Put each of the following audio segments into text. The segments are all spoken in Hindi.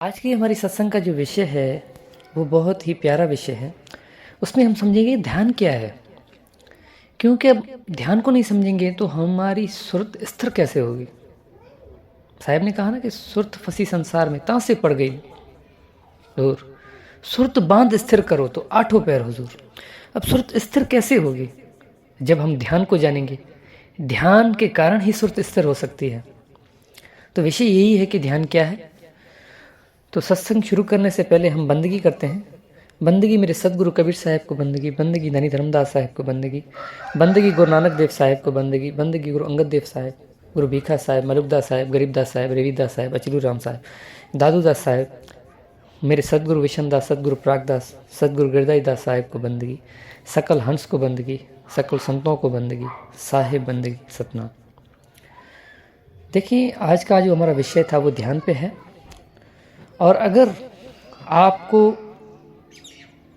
आज की हमारी सत्संग का जो विषय है वो बहुत ही प्यारा विषय है। उसमें हम समझेंगे ध्यान क्या है, क्योंकि अब ध्यान को नहीं समझेंगे तो हमारी सुरत स्थिर कैसे होगी। साहब ने कहा ना कि सुरत फंसी संसार में तां से पड़ गई दूर, सुरत बांध स्थिर करो तो आठों पैर हुजूर। अब सुरत स्थिर कैसे होगी? जब हम ध्यान को जानेंगे। ध्यान के कारण ही सुरत स्थिर हो सकती है। तो विषय यही है कि ध्यान क्या है। तो सत्संग शुरू करने से पहले हम बंदगी करते हैं। बंदगी मेरे सदगुरु कबीर साहब को बंदगी, बंदगी धनी धर्मदास साहब को बंदगी, बंदगी गुरु नानक देव साहब को बंदगी, बंदगी गुरु अंगद देव साहब, गुरु भीखा साहब, मलुकदास साहब, गरीबदास साहब, रविदास साहब, अचलू राम साहब, दादूदास साहब, मेरे सदगुरु विशनदास, सदगुरु प्रागदास, सदगुरु गिरदाई दास साहब को बंदगी, सकल हंस को बंदगी, सकल संतों को बंदगी, साहेब बंदगी सतना। देखिए आज का जो हमारा विषय था वो ध्यान पे है। और अगर आपको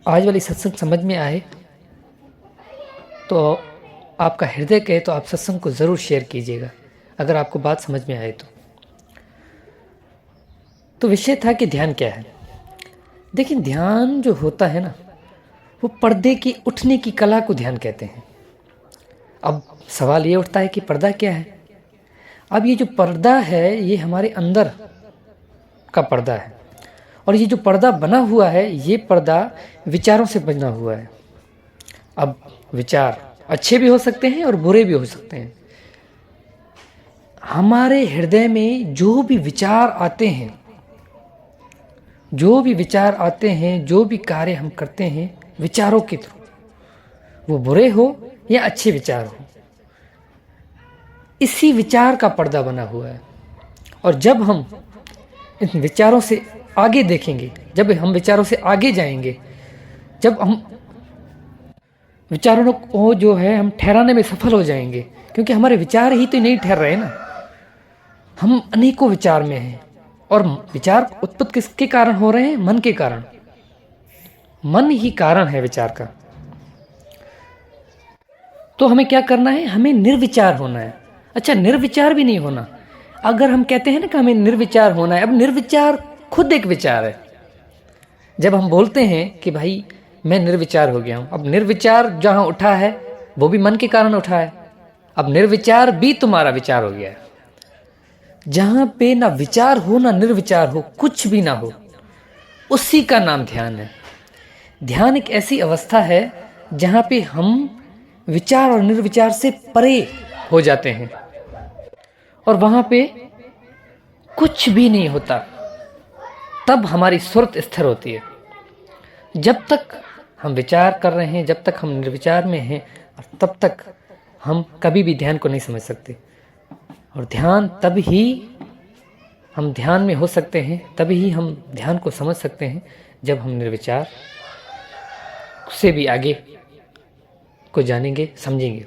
आज वाली सत्संग समझ में आए तो आपका हृदय कहे तो आप सत्संग को ज़रूर शेयर कीजिएगा, अगर आपको बात समझ में आए तो विषय था कि ध्यान क्या है। देखिए ध्यान जो होता है ना, वो पर्दे की उठने की कला को ध्यान कहते हैं। अब सवाल ये उठता है कि पर्दा क्या है। अब ये जो पर्दा है ये हमारे अंदर का पर्दा है, और ये जो पर्दा बना हुआ है ये पर्दा विचारों से बना हुआ है। अब विचार अच्छे भी हो सकते हैं और बुरे भी हो सकते हैं। हमारे हृदय में जो भी विचार आते हैं, जो भी विचार आते हैं, जो भी कार्य हम करते हैं विचारों के थ्रू, वो बुरे हो या अच्छे विचार हो, इसी विचार का पर्दा बना हुआ है। और जब हम इन विचारों से आगे देखेंगे, जब हम विचारों से आगे जाएंगे, जब हम विचारों को जो है हम ठहराने में सफल हो जाएंगे, क्योंकि हमारे विचार ही तो नहीं ठहर रहे ना, हम अनेकों विचार में हैं। और विचार उत्पत्ति किसके कारण हो रहे हैं? मन के कारण। मन ही कारण है विचार का। तो हमें क्या करना है? हमें निर्विचार होना है। अच्छा, निर्विचार भी नहीं होना। अगर हम कहते हैं ना कि हमें निर्विचार होना है, अब निर्विचार खुद एक विचार है। जब हम बोलते हैं कि भाई मैं निर्विचार हो गया हूं, अब निर्विचार जहां उठा है वो भी मन के कारण उठा है। अब निर्विचार भी तुम्हारा विचार हो गया है। जहां पे ना विचार हो ना निर्विचार हो, कुछ भी ना हो, उसी का नाम ध्यान है। ध्यान एक ऐसी अवस्था है जहां पे हम विचार और निर्विचार से परे हो जाते हैं, और वहां पे कुछ भी नहीं होता। तब हमारी सुरत स्थिर होती है। जब तक हम विचार कर रहे हैं, जब तक हम निर्विचार में हैं, तब तक हम कभी भी ध्यान को नहीं समझ सकते। और ध्यान तब ही हम ध्यान में हो सकते हैं, तभी ही हम ध्यान को समझ सकते हैं जब हम निर्विचार से भी आगे को जानेंगे, समझेंगे।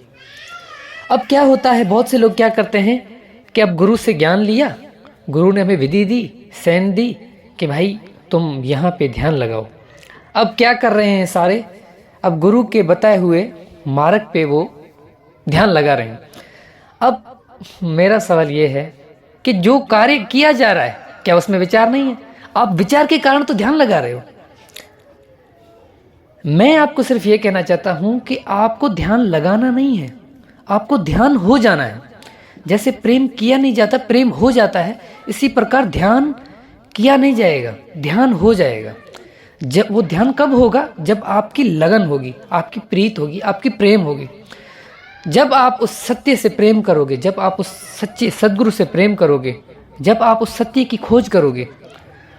अब क्या होता है, बहुत से लोग क्या करते हैं कि अब गुरु से ज्ञान लिया, गुरु ने हमें विधि दी, सेंध दी कि भाई तुम यहाँ पे ध्यान लगाओ। अब क्या कर रहे हैं सारे? अब गुरु के बताए हुए मार्ग पे वो ध्यान लगा रहे हैं। अब मेरा सवाल ये है कि जो कार्य किया जा रहा है क्या उसमें विचार नहीं है? आप विचार के कारण तो ध्यान लगा रहे हो। मैं आपको सिर्फ ये कहना चाहता हूं कि आपको ध्यान लगाना नहीं है, आपको ध्यान हो जाना है। जैसे प्रेम किया नहीं जाता, प्रेम हो जाता है, इसी प्रकार ध्यान किया नहीं जाएगा, ध्यान हो जाएगा। जब वो ध्यान कब होगा? जब आपकी लगन होगी, आपकी प्रीत होगी, आपकी प्रेम होगी। जब आप उस सत्य से प्रेम करोगे, जब आप उस सच्चे सद्गुरु से प्रेम करोगे, जब आप उस सत्य की खोज करोगे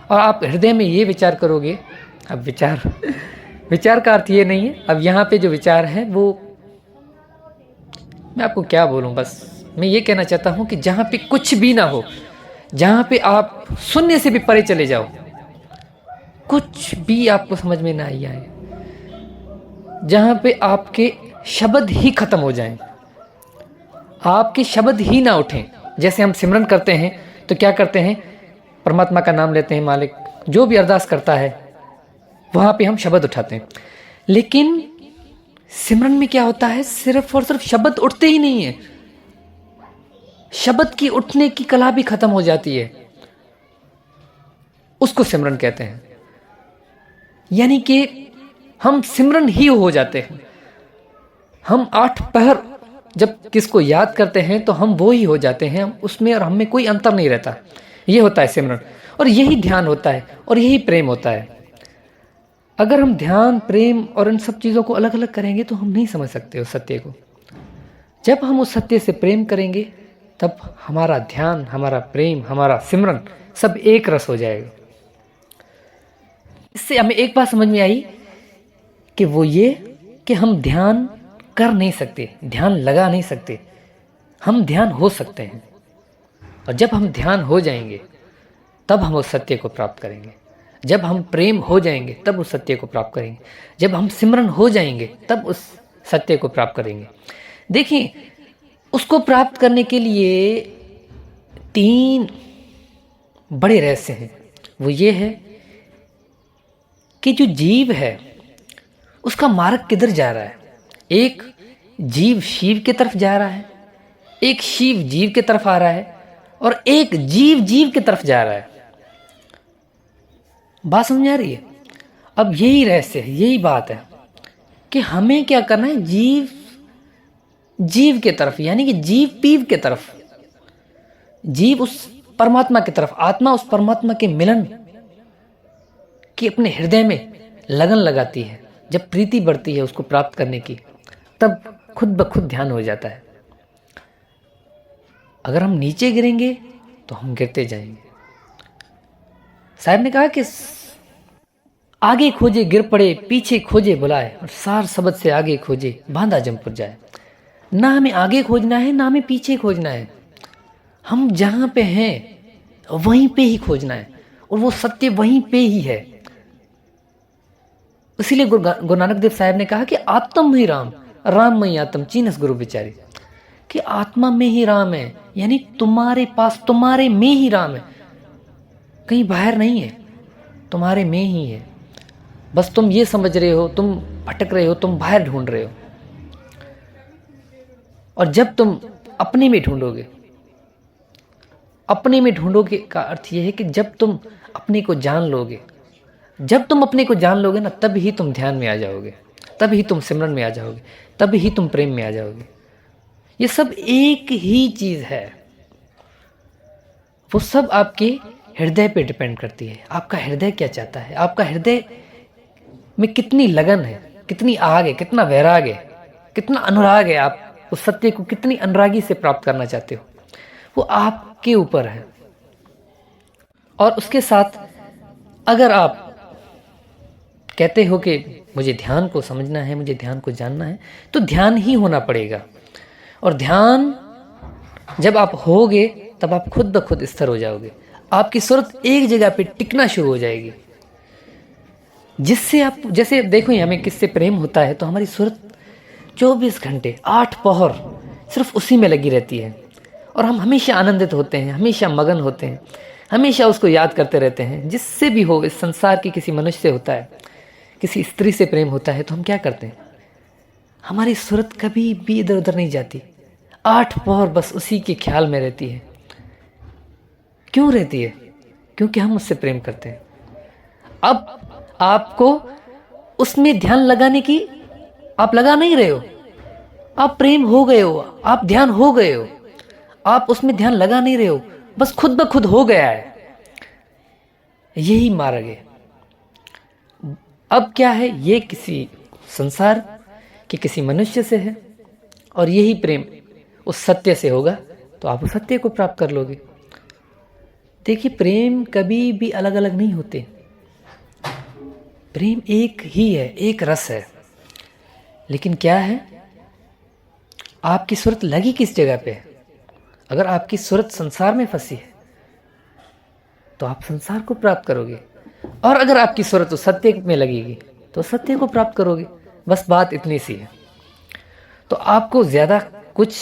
और आप हृदय में ये विचार करोगे। अब विचार का अर्थ ये नहीं है, अब यहाँ पे जो विचार है वो, मैं आपको क्या बोलूँ, बस मैं ये कहना चाहता हूँ कि जहाँ पे कुछ भी ना हो, जहाँ पे आप शून्य से भी परे चले जाओ, कुछ भी आपको समझ में ना आए, जहाँ पे आपके शब्द ही खत्म हो जाएं, आपके शब्द ही ना उठें। जैसे हम सिमरन करते हैं तो क्या करते हैं? परमात्मा का नाम लेते हैं, मालिक, जो भी अरदास करता है वहाँ पे हम शब्द उठाते हैं। लेकिन सिमरन में क्या होता है? सिर्फ और सिर्फ शब्द उठते ही नहीं है, शब्द की उठने की कला भी खत्म हो जाती है। उसको सिमरन कहते हैं। यानी कि हम सिमरन ही हो जाते हैं। हम 8 पहर जब किसको याद करते हैं तो हम वो ही हो जाते हैं, उसमें और हमें कोई अंतर नहीं रहता। ये होता है सिमरन, और यही ध्यान होता है, और यही प्रेम होता है। अगर हम ध्यान, प्रेम और इन सब चीज़ों को अलग अलग करेंगे तो हम नहीं समझ सकते उस सत्य को। जब हम उस सत्य से प्रेम करेंगे तब हमारा ध्यान, हमारा प्रेम, हमारा सिमरन सब एक रस हो जाएगा। इससे हमें एक बात समझ में आई कि वो ये कि हम ध्यान कर नहीं सकते, ध्यान लगा नहीं सकते, हम ध्यान हो सकते हैं। और जब हम ध्यान हो जाएंगे तब हम उस सत्य को प्राप्त करेंगे। जब हम प्रेम हो जाएंगे तब उस सत्य को प्राप्त करेंगे। जब हम सिमरन हो जाएंगे तब उस सत्य को प्राप्त करेंगे। देखिए, उसको प्राप्त करने के लिए 3 बड़े रहस्य हैं। वो ये है कि जो जीव है उसका मार्ग किधर जा रहा है। एक जीव शिव की तरफ जा रहा है, एक शिव जीव की तरफ आ रहा है, और एक जीव जीव की तरफ जा रहा है। बात समझ आ रही है? अब यही रहस्य है, यही बात है कि हमें क्या करना है, जीव जीव के तरफ, यानी कि जीव पीव के तरफ, जीव उस परमात्मा की तरफ, आत्मा उस परमात्मा के मिलन की अपने हृदय में लगन लगाती है। जब प्रीति बढ़ती है उसको प्राप्त करने की, तब खुद ब खुद ध्यान हो जाता है। अगर हम नीचे गिरेंगे तो हम गिरते जाएंगे। साहब ने कहा कि आगे खोजे गिर पड़े, पीछे खोजे बुलाए, और सार सबद से आगे खोजे बांधा जमपुर जाए। ना हमें आगे खोजना है, ना हमें पीछे खोजना है। हम जहाँ पे हैं वहीं पे ही खोजना है, और वो सत्य वहीं पे ही है। इसीलिए गुरु नानक देव साहब ने कहा कि आत्म ही राम, राम मई आत्म चीनस गुरु बिचारी, कि आत्मा में ही राम है, यानी तुम्हारे पास, तुम्हारे में ही राम है, कहीं बाहर नहीं है, तुम्हारे में ही है। बस तुम ये समझ रहे हो, तुम भटक रहे हो, तुम बाहर ढूंढ रहे हो। और जब तुम अपने में ढूंढोगे, अपने में ढूंढोगे का अर्थ यह है कि जब तुम अपने को जान लोगे, जब तुम अपने को जान लोगे ना, तब ही तुम ध्यान में आ जाओगे, तब ही तुम सिमरन में आ जाओगे, तब ही तुम प्रेम में आ जाओगे। ये सब एक ही चीज़ है। वो सब आपके हृदय पे डिपेंड करती है। आपका हृदय क्या चाहता है, आपका हृदय में कितनी लगन है, कितनी आग है, कितना वैराग है, कितना अनुराग है, आप उस सत्य को कितनी अनुरागी से प्राप्त करना चाहते हो, वो आपके ऊपर है। और उसके साथ अगर आप कहते हो कि मुझे ध्यान को समझना है, मुझे ध्यान को जानना है, तो ध्यान ही होना पड़ेगा। और ध्यान जब आप होगे तब आप खुद ब खुद स्थिर हो जाओगे। आपकी सूरत एक जगह पे टिकना शुरू हो जाएगी, जिससे आप, जैसे देखो हमें किससे प्रेम होता है तो हमारी सूरत 24 घंटे 8 पहर सिर्फ उसी में लगी रहती है, और हम हमेशा आनंदित होते हैं, हमेशा मगन होते हैं, हमेशा उसको याद करते रहते हैं। जिससे भी हो, इस संसार की किसी मनुष्य से होता है, किसी स्त्री से प्रेम होता है, तो हम क्या करते हैं, हमारी सूरत कभी भी इधर उधर नहीं जाती, 8 पहर बस उसी के ख्याल में रहती है। क्यों रहती है? क्योंकि हम उससे प्रेम करते हैं। अब आपको उसमें ध्यान लगाने की, आप लगा नहीं रहे हो, आप प्रेम हो गए हो, आप ध्यान हो गए हो, आप उसमें ध्यान लगा नहीं रहे हो, बस खुद ब खुद हो गया है। यही मार्ग है। अब क्या है, ये किसी संसार के किसी मनुष्य से है, और यही प्रेम उस सत्य से होगा तो आप उस सत्य को प्राप्त कर लोगे। देखिए, प्रेम कभी भी अलग अलग नहीं होते, प्रेम एक ही है, एक रस है। लेकिन क्या है, आपकी सूरत लगी किस जगह पे है। अगर आपकी सूरत संसार में फंसी है तो आप संसार को प्राप्त करोगे, और अगर आपकी सूरत उस सत्य में लगेगी तो सत्य को प्राप्त करोगे। बस बात इतनी सी है। तो आपको ज़्यादा कुछ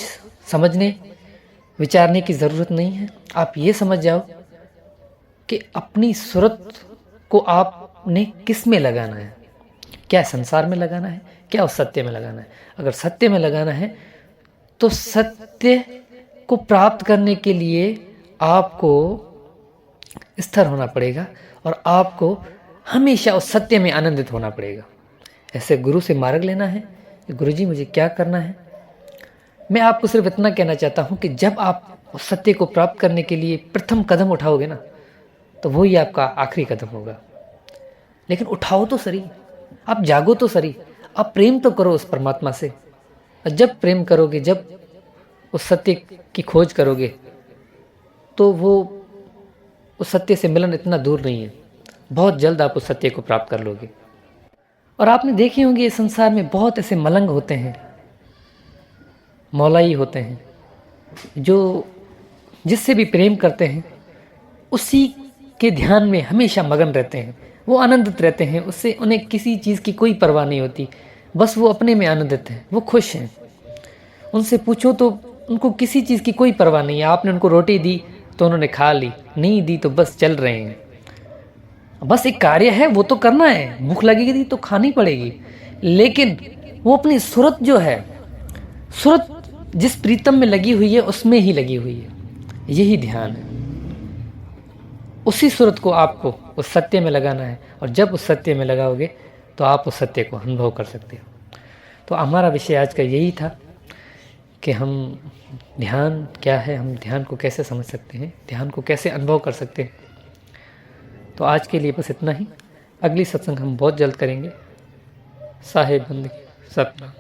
समझने विचारने की ज़रूरत नहीं है। आप ये समझ जाओ कि अपनी सूरत को आपने किस में लगाना है, क्या संसार में लगाना है, क्या उस सत्य में लगाना है। अगर सत्य में लगाना है तो सत्य को प्राप्त करने के लिए आपको स्थिर होना पड़ेगा और आपको हमेशा उस सत्य में आनंदित होना पड़ेगा। ऐसे गुरु से मार्ग लेना है कि गुरुजी मुझे क्या करना है। मैं आपको सिर्फ इतना कहना चाहता हूँ कि जब आप उस सत्य को प्राप्त करने के लिए प्रथम कदम उठाओगे ना, तो वही आपका आखिरी कदम होगा। लेकिन उठाओ तो सही, आप जागो तो सही, आप प्रेम तो करो उस परमात्मा से। और जब प्रेम करोगे, जब उस सत्य की खोज करोगे, तो वो उस सत्य से मिलन इतना दूर नहीं है, बहुत जल्द आप उस सत्य को प्राप्त कर लोगे। और आपने देखे होंगे इस संसार में बहुत ऐसे मलंग होते हैं, मौलाई होते हैं, जो जिससे भी प्रेम करते हैं उसी के ध्यान में हमेशा मगन रहते हैं, वो आनंदित रहते हैं, उससे उन्हें किसी चीज़ की कोई परवाह नहीं होती, बस वो अपने में आनंदित हैं, वो खुश हैं। उनसे पूछो तो उनको किसी चीज़ की कोई परवाह नहीं है। आपने उनको रोटी दी तो उन्होंने खा ली, नहीं दी तो बस चल रहे हैं। बस एक कार्य है, वो तो करना है, भूख लगेगी तो खानी पड़ेगी, लेकिन वो अपनी सूरत जो है, सूरत जिस प्रीतम में लगी हुई है उसमें ही लगी हुई है, यही ध्यान है। उसी सूरत को आपको उस सत्य में लगाना है, और जब उस सत्य में लगाओगे तो आप उस सत्य को अनुभव कर सकते हो। तो हमारा विषय आज का यही था कि हम ध्यान क्या है, हम ध्यान को कैसे समझ सकते हैं, ध्यान को कैसे अनुभव कर सकते हैं। तो आज के लिए बस इतना ही। अगली सत्संग हम बहुत जल्द करेंगे। साहेब बंदगी सतनाम।